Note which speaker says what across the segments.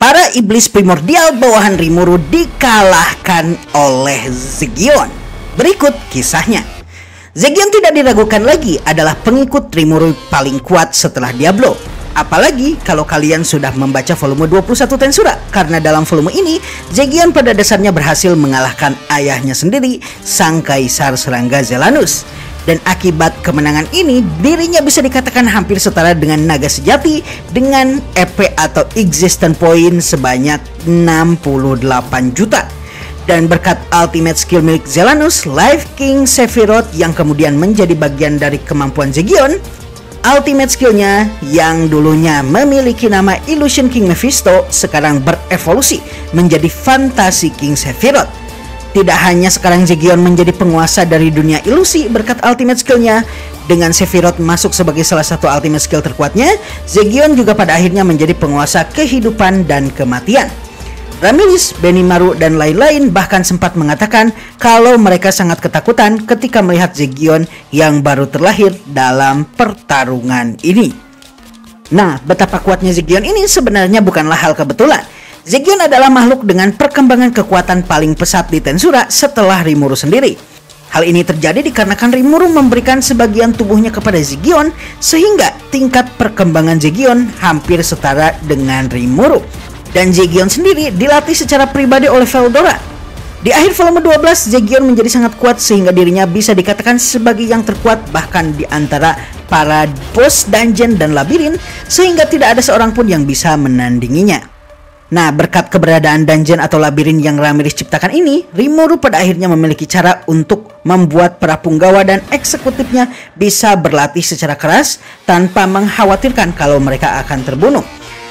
Speaker 1: Para iblis primordial bawahan Rimuru dikalahkan oleh Zegion. Berikut kisahnya. Zegion tidak diragukan lagi adalah pengikut Rimuru paling kuat setelah Diablo. Apalagi kalau kalian sudah membaca volume 21 Tensura, karena dalam volume ini Zegion pada dasarnya berhasil mengalahkan ayahnya sendiri, sang kaisar serangga Zelanus. Dan akibat kemenangan ini, dirinya bisa dikatakan hampir setara dengan naga sejati dengan EP atau existence point sebanyak 68 juta. Dan berkat ultimate skill milik Zelanus, Life King Sephiroth yang kemudian menjadi bagian dari kemampuan Zegion, ultimate skillnya yang dulunya memiliki nama Illusion King Mephisto sekarang berevolusi menjadi Fantasy King Sephiroth. Tidak hanya sekarang Zegion menjadi penguasa dari dunia ilusi berkat ultimate skillnya, dengan Sephiroth masuk sebagai salah satu ultimate skill terkuatnya, Zegion juga pada akhirnya menjadi penguasa kehidupan dan kematian. Ramiris, Benimaru, dan lain-lain bahkan sempat mengatakan kalau mereka sangat ketakutan ketika melihat Zegion yang baru terlahir dalam pertarungan ini. Nah, betapa kuatnya Zegion ini sebenarnya bukanlah hal kebetulan. Zegion adalah makhluk dengan perkembangan kekuatan paling pesat di Tensura setelah Rimuru sendiri. Hal ini terjadi dikarenakan Rimuru memberikan sebagian tubuhnya kepada Zegion, sehingga tingkat perkembangan Zegion hampir setara dengan Rimuru. Dan Zegion sendiri dilatih secara pribadi oleh Veldora. Di akhir volume 12, Zegion menjadi sangat kuat sehingga dirinya bisa dikatakan sebagai yang terkuat bahkan di antara para boss dungeon dan labirin, sehingga tidak ada seorang pun yang bisa menandinginya. Nah, berkat keberadaan dungeon atau labirin yang Ramiris ciptakan ini, Rimuru pada akhirnya memiliki cara untuk membuat para punggawa dan eksekutifnya bisa berlatih secara keras tanpa mengkhawatirkan kalau mereka akan terbunuh.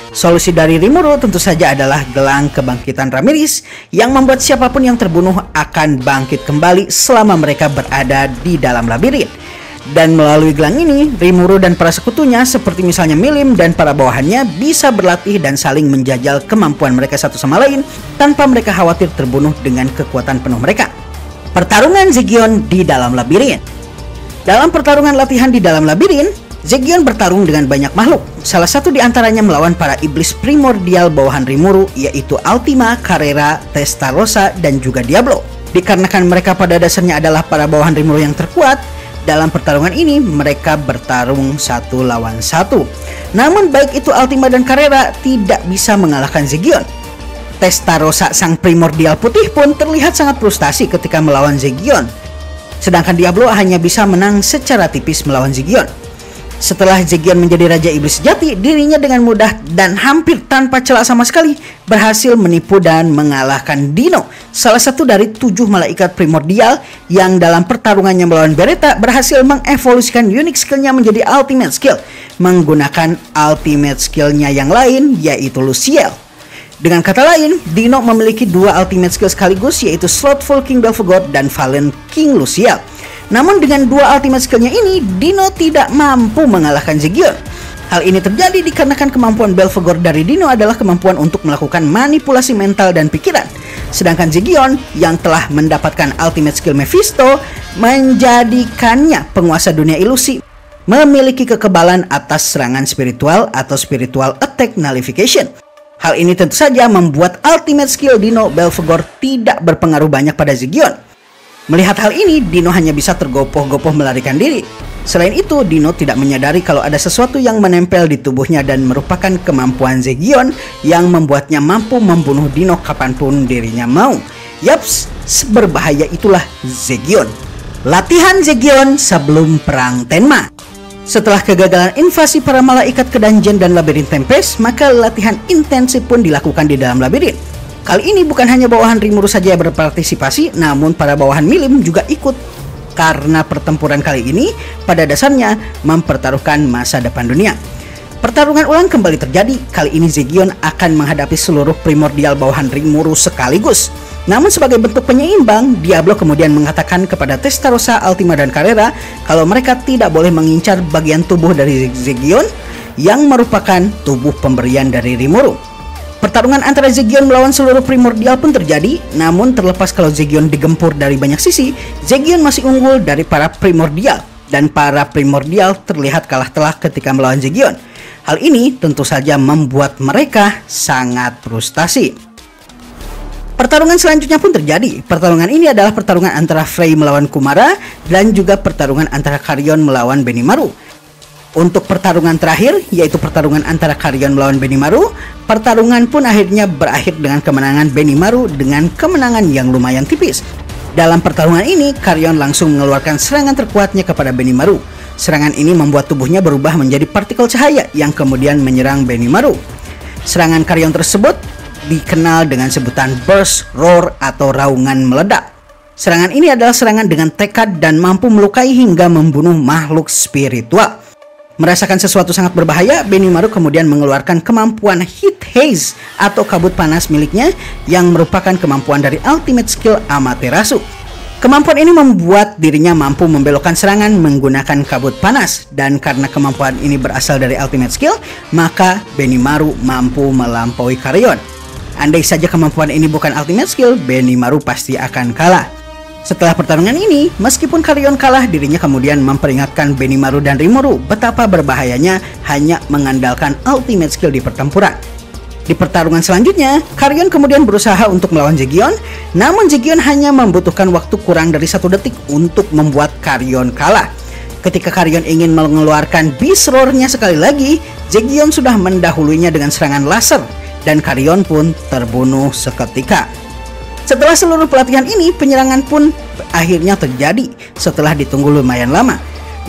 Speaker 1: Solusi dari Rimuru tentu saja adalah gelang kebangkitan Ramiris yang membuat siapapun yang terbunuh akan bangkit kembali selama mereka berada di dalam labirin. Dan melalui gelang ini, Rimuru dan para sekutunya seperti misalnya Milim dan para bawahannya bisa berlatih dan saling menjajal kemampuan mereka satu sama lain tanpa mereka khawatir terbunuh dengan kekuatan penuh mereka. Pertarungan Zegion di dalam labirin. Dalam pertarungan latihan di dalam labirin, Zegion bertarung dengan banyak makhluk. Salah satu di antaranya melawan para iblis primordial bawahan Rimuru, yaitu Ultima, Carrera, Testarossa, dan juga Diablo. Dikarenakan mereka pada dasarnya adalah para bawahan Rimuru yang terkuat, dalam pertarungan ini mereka bertarung satu lawan satu. Namun baik itu Ultima dan Carrera tidak bisa mengalahkan Zegion. Testarossa sang primordial putih pun terlihat sangat frustasi ketika melawan Zegion. Sedangkan Diablo hanya bisa menang secara tipis melawan Zegion. Setelah Zegion menjadi Raja Iblis sejati, dirinya dengan mudah dan hampir tanpa celah sama sekali berhasil menipu dan mengalahkan Dino, salah satu dari 7 malaikat primordial yang dalam pertarungannya melawan Beretta berhasil mengevolusikan unique skillnya menjadi ultimate skill, menggunakan ultimate skillnya yang lain yaitu Luciel. Dengan kata lain, Dino memiliki 2 ultimate skill sekaligus, yaitu Slothful King Belphegor dan Fallen King Luciel. Namun dengan 2 ultimate skillnya ini, Dino tidak mampu mengalahkan Zegion. Hal ini terjadi dikarenakan kemampuan Belphegor dari Dino adalah kemampuan untuk melakukan manipulasi mental dan pikiran. Sedangkan Zegion yang telah mendapatkan ultimate skill Mephisto menjadikannya penguasa dunia ilusi, memiliki kekebalan atas serangan spiritual atau spiritual attack nullification. Hal ini tentu saja membuat ultimate skill Dino Belphegor tidak berpengaruh banyak pada Zegion. Melihat hal ini, Dino hanya bisa tergopoh-gopoh melarikan diri. Selain itu, Dino tidak menyadari kalau ada sesuatu yang menempel di tubuhnya dan merupakan kemampuan Zegion yang membuatnya mampu membunuh Dino kapanpun dirinya mau. Yaps, seberbahaya itulah Zegion. Latihan Zegion sebelum perang Tenma. Setelah kegagalan invasi para malaikat ke dungeon dan labirin Tempest, maka latihan intensif pun dilakukan di dalam labirin. Kali ini bukan hanya bawahan Rimuru saja yang berpartisipasi, namun para bawahan Milim juga ikut. Karena pertempuran kali ini pada dasarnya mempertaruhkan masa depan dunia. Pertarungan ulang kembali terjadi. Kali ini Zegion akan menghadapi seluruh primordial bawahan Rimuru sekaligus. Namun sebagai bentuk penyeimbang, Diablo kemudian mengatakan kepada Testarossa, Ultima, dan Carrera kalau mereka tidak boleh mengincar bagian tubuh dari Zegion yang merupakan tubuh pemberian dari Rimuru. Pertarungan antara Zegion melawan seluruh primordial pun terjadi, namun terlepas kalau Zegion digempur dari banyak sisi, Zegion masih unggul dari para primordial, dan para primordial terlihat kalah telak ketika melawan Zegion. Hal ini tentu saja membuat mereka sangat frustasi. Pertarungan selanjutnya pun terjadi. Pertarungan ini adalah pertarungan antara Frey melawan Kumara dan juga pertarungan antara Karyon melawan Benimaru. Untuk pertarungan terakhir, yaitu pertarungan antara Karyon melawan Benimaru, pertarungan pun akhirnya berakhir dengan kemenangan Benimaru dengan kemenangan yang lumayan tipis. Dalam pertarungan ini, Karyon langsung mengeluarkan serangan terkuatnya kepada Benimaru. Serangan ini membuat tubuhnya berubah menjadi partikel cahaya yang kemudian menyerang Benimaru. Serangan Karyon tersebut dikenal dengan sebutan burst, roar, atau raungan meledak. Serangan ini adalah serangan dengan tekad dan mampu melukai hingga membunuh makhluk spiritual. Merasakan sesuatu sangat berbahaya, Benimaru kemudian mengeluarkan kemampuan Heat Haze atau kabut panas miliknya yang merupakan kemampuan dari ultimate skill Amaterasu. Kemampuan ini membuat dirinya mampu membelokkan serangan menggunakan kabut panas, dan karena kemampuan ini berasal dari ultimate skill, maka Benimaru mampu melampaui Karyon. Andai saja kemampuan ini bukan ultimate skill, Benimaru pasti akan kalah. Setelah pertarungan ini, meskipun Karyon kalah, dirinya kemudian memperingatkan Benimaru dan Rimuru betapa berbahayanya hanya mengandalkan ultimate skill di pertempuran. Di pertarungan selanjutnya, Karyon kemudian berusaha untuk melawan Zegion, namun Zegion hanya membutuhkan waktu kurang dari 1 detik untuk membuat Karyon kalah. Ketika Karyon ingin mengeluarkan Beast Roar-nya sekali lagi, Zegion sudah mendahulunya dengan serangan laser, dan Karyon pun terbunuh seketika. Setelah seluruh pelatihan ini, penyerangan pun akhirnya terjadi setelah ditunggu lumayan lama.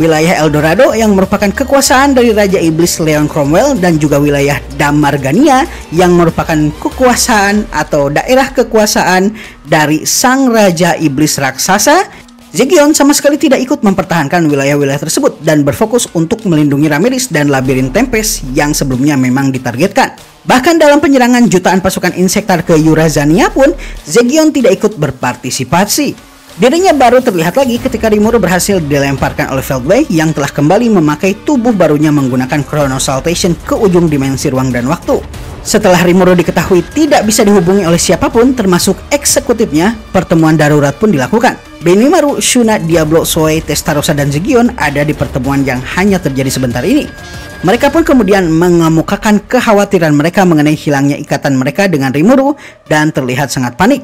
Speaker 1: Wilayah Eldorado yang merupakan kekuasaan dari Raja Iblis Leon Cromwell dan juga wilayah Damargania yang merupakan kekuasaan atau daerah kekuasaan dari Sang Raja Iblis Raksasa. Zegion sama sekali tidak ikut mempertahankan wilayah-wilayah tersebut dan berfokus untuk melindungi Ramiris dan Labirin Tempest yang sebelumnya memang ditargetkan. Bahkan dalam penyerangan jutaan pasukan Insektar ke Yurazania pun, Zegion tidak ikut berpartisipasi. Dirinya baru terlihat lagi ketika Rimuru berhasil dilemparkan oleh Feldway yang telah kembali memakai tubuh barunya menggunakan Chrono Saltation ke ujung dimensi ruang dan waktu. Setelah Rimuru diketahui tidak bisa dihubungi oleh siapapun termasuk eksekutifnya, pertemuan darurat pun dilakukan. Benimaru, Shuna, Diablo, Zoe, Testarossa, dan Zegion ada di pertemuan yang hanya terjadi sebentar ini. Mereka pun kemudian mengemukakan kekhawatiran mereka mengenai hilangnya ikatan mereka dengan Rimuru dan terlihat sangat panik.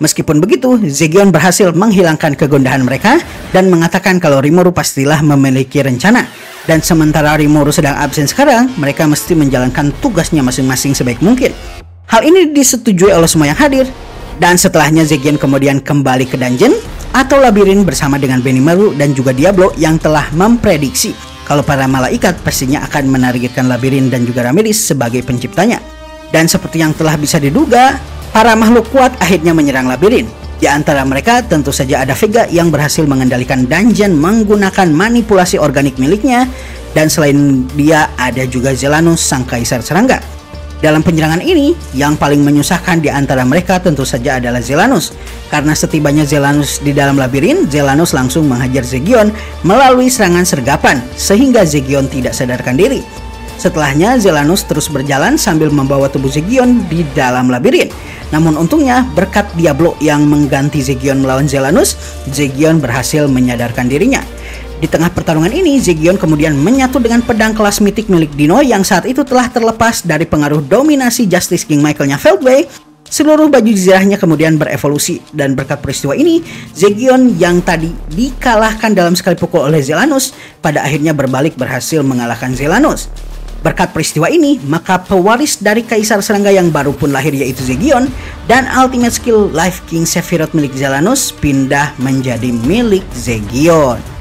Speaker 1: Meskipun begitu, Zegion berhasil menghilangkan kegundahan mereka dan mengatakan kalau Rimuru pastilah memiliki rencana. Dan sementara Rimuru sedang absen sekarang, mereka mesti menjalankan tugasnya masing-masing sebaik mungkin. Hal ini disetujui oleh semua yang hadir. Dan setelahnya Zegion kemudian kembali ke dungeon atau labirin bersama dengan Benimaru dan juga Diablo yang telah memprediksi kalau para malaikat pastinya akan menargetkan Labirin dan juga Ramiris sebagai penciptanya. Dan seperti yang telah bisa diduga, para makhluk kuat akhirnya menyerang Labirin. Di antara mereka tentu saja ada Vega yang berhasil mengendalikan dungeon menggunakan manipulasi organik miliknya, dan selain dia ada juga Zelanus sang kaisar serangga. Dalam penyerangan ini, yang paling menyusahkan di antara mereka tentu saja adalah Zelanus. Karena setibanya Zelanus di dalam labirin, Zelanus langsung menghajar Zegion melalui serangan sergapan, sehingga Zegion tidak sadarkan diri. Setelahnya, Zelanus terus berjalan sambil membawa tubuh Zegion di dalam labirin. Namun untungnya, berkat Diablo yang mengganti Zegion melawan Zelanus, Zegion berhasil menyadarkan dirinya. Di tengah pertarungan ini, Zegion kemudian menyatu dengan pedang kelas mitik milik Dino yang saat itu telah terlepas dari pengaruh dominasi Justice King Michael-nya Feldway. Seluruh baju zirahnya kemudian berevolusi, dan berkat peristiwa ini, Zegion yang tadi dikalahkan dalam sekali pukul oleh Zelanus, pada akhirnya berbalik berhasil mengalahkan Zelanus. Berkat peristiwa ini, maka pewaris dari Kaisar Serangga yang baru pun lahir yaitu Zegion, dan ultimate skill Life King Sephiroth milik Zelanus pindah menjadi milik Zegion.